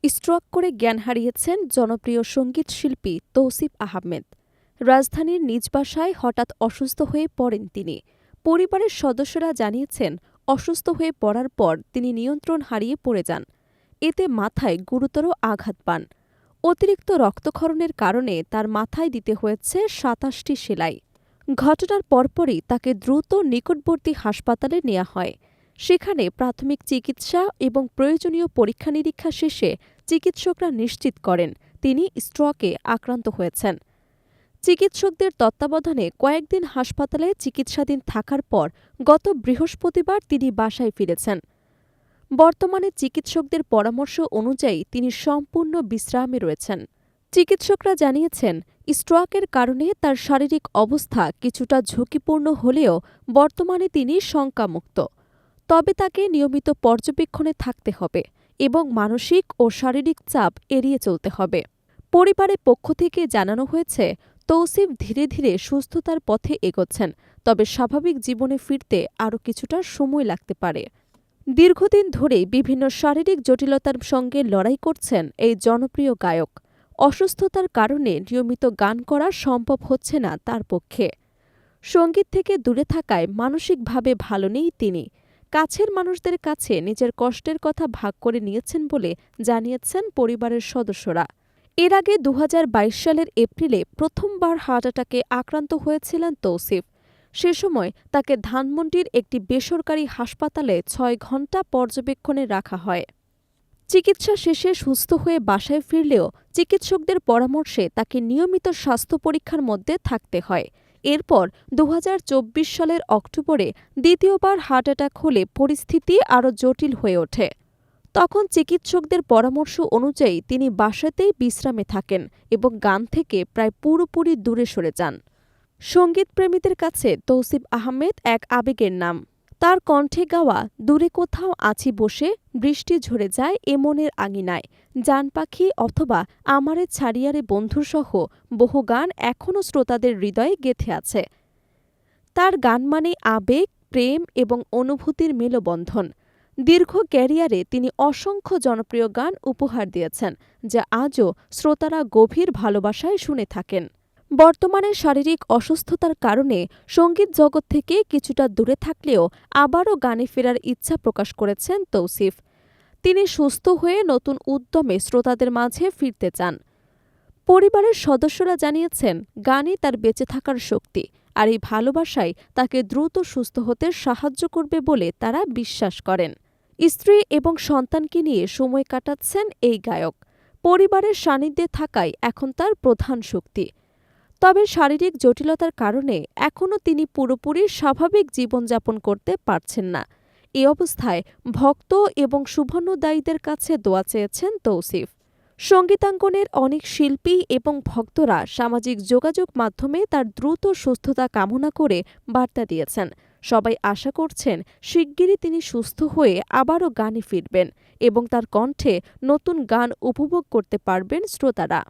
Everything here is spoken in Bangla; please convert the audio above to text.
স্ট্রোক করে জ্ঞান হারিয়েছেন জনপ্রিয় সঙ্গীতশিল্পী তৌসিফ আহমেদ। রাজধানীর নিজ বাসায় হঠাৎ অসুস্থ হয়ে পড়েন তিনি। পরিবারের সদস্যরা জানিয়েছেন, অসুস্থ হয়ে পড়ার পর তিনি নিয়ন্ত্রণ হারিয়ে পড়ে যান। এতে মাথায় গুরুতর আঘাত পান। অতিরিক্ত রক্তক্ষরণের কারণে তার মাথায় দিতে হয়েছে ২৭টি সেলাই। ঘটনার পরপরই তাকে দ্রুত নিকটবর্তী হাসপাতালে নেওয়া হয়। সেখানে প্রাথমিক চিকিৎসা এবং প্রয়োজনীয় পরীক্ষা নিরীক্ষা শেষে চিকিৎসকরা নিশ্চিত করেন তিনি স্ট্রোকে আক্রান্ত হয়েছেন। চিকিৎসকদের তত্ত্বাবধানে কয়েকদিন হাসপাতালে চিকিৎসাধীন থাকার পর গত বৃহস্পতিবার তিনি বাসায় ফিরেছেন। বর্তমানে চিকিৎসকদের পরামর্শ অনুযায়ী তিনি সম্পূর্ণ বিশ্রামে রয়েছেন। চিকিৎসকরা জানিয়েছেন, স্ট্রোকের কারণে তার শারীরিক অবস্থা কিছুটা ঝুঁকিপূর্ণ হলেও বর্তমানে তিনি শঙ্কামুক্ত। তবে তাকে নিয়মিত পর্যবেক্ষণে থাকতে হবে এবং মানসিক ও শারীরিক চাপ এড়িয়ে চলতে হবে। পরিবারের পক্ষ থেকে জানানো হয়েছে, তৌসিফ ধীরে ধীরে সুস্থতার পথে এগোচ্ছেন, তবে স্বাভাবিক জীবনে ফিরতে আরও কিছুটা সময় লাগতে পারে। দীর্ঘদিন ধরেই বিভিন্ন শারীরিক জটিলতার সঙ্গে লড়াই করছেন এই জনপ্রিয় গায়ক। অসুস্থতার কারণে নিয়মিত গান করা সম্ভব হচ্ছে না তার পক্ষে। সংগীত থেকে দূরে থাকায় মানসিকভাবে ভালো নেই তিনি। কাছের মানুষদের কাছে নিজের কষ্টের কথা ভাগ করে নিয়েছেন বলে জানিয়েছেন পরিবারের সদস্যরা। এর আগে ২০২২ সালের এপ্রিলে প্রথমবার হার্ট অ্যাটাকে আক্রান্ত হয়েছিলেন তৌসিফ। সে সময় তাকে ধানমন্ডির একটি বেসরকারি হাসপাতালে ৬ ঘণ্টা পর্যবেক্ষণে রাখা হয়। চিকিৎসা শেষে সুস্থ হয়ে বাসায় ফিরলেও চিকিৎসকদের পরামর্শে তাকে নিয়মিত স্বাস্থ্য পরীক্ষার মধ্যে থাকতে হয়। এরপর ২০২৪ সালের অক্টোবরে দ্বিতীয়বার হার্ট অ্যাটাক হলে পরিস্থিতি আরও জটিল হয়ে ওঠে। তখন চিকিৎসকদের পরামর্শ অনুযায়ী তিনি বাসাতেই বিশ্রামে থাকেন এবং গান থেকে প্রায় পুরোপুরি দূরে সরে যান। সংগীতপ্রেমীদের কাছে তৌসিফ আহমেদ এক আবেগের নাম। তার কণ্ঠে গাওয়া দূরে কোথাও আছি বসে, বৃষ্টি ঝরে যায় এ মনের আঙিনায়, জান পাখি অথবা আমারে ছাড়িয়ারে বন্ধুসহ বহু গান এখনও শ্রোতাদের হৃদয়ে গেঁথে আছে। তার গান মানে আবেগ, প্রেম এবং অনুভূতির মেলবন্ধন। দীর্ঘ ক্যারিয়ারে তিনি অসংখ্য জনপ্রিয় গান উপহার দিয়েছেন, যা আজও শ্রোতারা গভীর ভালোবাসায় শুনে থাকেন। বর্তমানে শারীরিক অসুস্থতার কারণে সংগীত জগৎ থেকে কিছুটা দূরে থাকলেও আবারও গানে ফেরার ইচ্ছা প্রকাশ করেছেন তৌসিফ। তিনি সুস্থ হয়ে নতুন উদ্যমে শ্রোতাদের মাঝে ফিরতে চান। পরিবারের সদস্যরা জানিয়েছেন, গানই তার বেঁচে থাকার শক্তি, আর এই ভালোবাসাই তাকে দ্রুত সুস্থ হতে সাহায্য করবে বলে তারা বিশ্বাস করেন। স্ত্রী এবং সন্তানকে নিয়ে সময় কাটাচ্ছেন এই গায়ক। পরিবারের সান্নিধ্যে থাকাই এখন তার প্রধান শক্তি। তবে শারীরিক জটিলতার কারণে এখনও তিনি পুরোপুরি স্বাভাবিক জীবনযাপন করতে পারছেন না। এ অবস্থায় ভক্ত এবং শুভানুদ্দায়ীদের কাছে দোয়া চেয়েছেন তৌসিফ। সংগীতাঙ্গনের অনেক শিল্পী এবং ভক্তরা সামাজিক যোগাযোগ মাধ্যমে তার দ্রুত সুস্থতা কামনা করে বার্তা দিয়েছেন। সবাই আশা করছেন শিগগিরই তিনি সুস্থ হয়ে আবারও গানে ফিরবেন এবং তার কণ্ঠে নতুন গান উপভোগ করতে পারবেন শ্রোতারা।